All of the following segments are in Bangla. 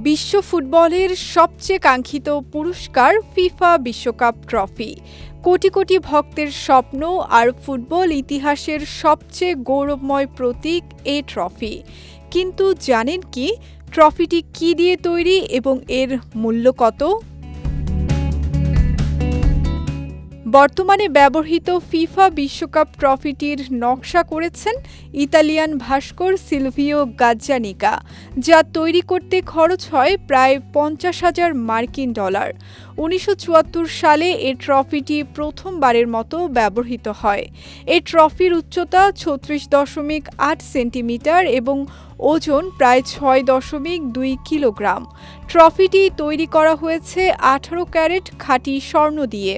বিশ্ব ফুটবলের সবচেয়ে কাঙ্ক্ষিত পুরস্কার ফিফা বিশ্বকাপ ট্রফি। কোটি কোটি ভক্তের স্বপ্ন আর ফুটবল ইতিহাসের সবচেয়ে গৌরবময় প্রতীক এই ট্রফি। কিন্তু জানেন কি, ট্রফিটি কী দিয়ে তৈরি এবং এর মূল্য কত? বর্তমানে ব্যবহৃত ফিফা বিশ্বকাপ ট্রফিটির নকশা করেছেন ইতালিয়ান ভাস্কর সিলভিও গাজ্জানিকা, যা তৈরি করতে খরচ হয় প্রায় $50,000। 1974 সালে এই ট্রফিটি প্রথমবারের মতো ব্যবহৃত হয়। এই ট্রফির উচ্চতা 36.8 সেন্টিমিটার এবং ওজন প্রায় 6.2 কিলোগ্রাম। ট্রফিটি তৈরি করা হয়েছে 18 ক্যারেট খাঁটি স্বর্ণ দিয়ে।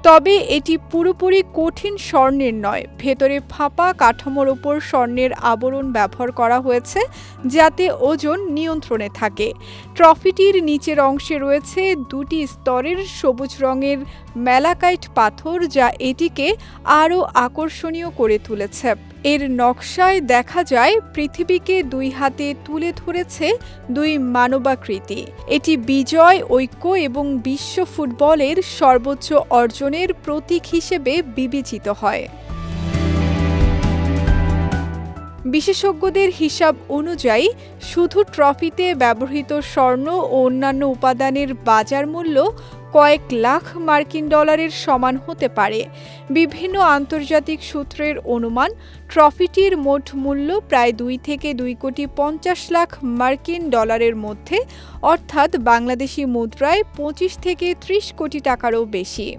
তবে এটি পুরোপুরি কঠিন স্বর্ণের নয়, ভেতরে ফাঁপা কাঠামোর ওপর স্বর্ণের আবরণ ব্যবহার করা হয়েছে যাতে ওজন নিয়ন্ত্রণে থাকে। ট্রফিটির নিচের অংশে রয়েছে দুটি স্তরের সবুজ রঙের ম্যালাকাইট পাথর, যা এটিকে আরও আকর্ষণীয় করে তুলেছে। এর নকশায় দেখা যায় পৃথিবীকে দুই হাতে তুলে ধরেছে দুই মানবাকৃতি। এটি বিজয়, ঐক্য এবং বিশ্ব ফুটবলের সর্বোচ্চ অর্জনের প্রতীক হিসেবে বিবেচিত হয়। বিশেষজ্ঞদের হিসাব অনুযায়ী শুধু ট্রফিতে ব্যবহৃত স্বর্ণ ও অন্যান্য উপাদানের বাজার মূল্য কয়েক লাখ মার্কিন ডলারের সমান হতে পারে। বিভিন্ন আন্তর্জাতিক সূত্রের অনুমান, ট্রফিটির মোট মূল্য প্রায় 2 থেকে 2,50,00,000 মার্কিন ডলারের মধ্যে, অর্থাৎ বাংলাদেশি মুদ্রায় 25 থেকে 30 কোটি টাকারও বেশি।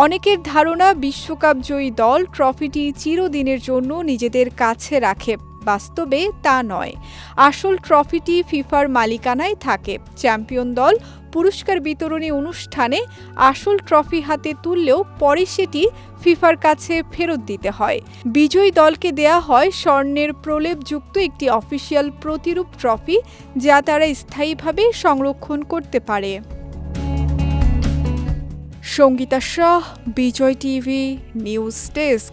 অনেকের ধারণা বিশ্বকাপ জয়ী দল ট্রফিটি চিরদিনের জন্য নিজেদের কাছে রাখে। বাস্তবে তা নয়। আসল ট্রফিটি ফিফার মালিকানায় থাকে। চ্যাম্পিয়ন দল পুরস্কার বিতরণী অনুষ্ঠানে আসল ট্রফি হাতে তুললেও পরে সেটি ফিফার কাছে ফেরত দিতে হয়। বিজয়ী দলকে দেয়া হয় স্বর্ণের প্রলেপযুক্ত একটি অফিসিয়াল প্রতিরূপ ট্রফি, যা তারা স্থায়ীভাবে সংরক্ষণ করতে পারে। সঙ্গীতা শাহ, বিজয় টিভি নিউজ ডেস্ক।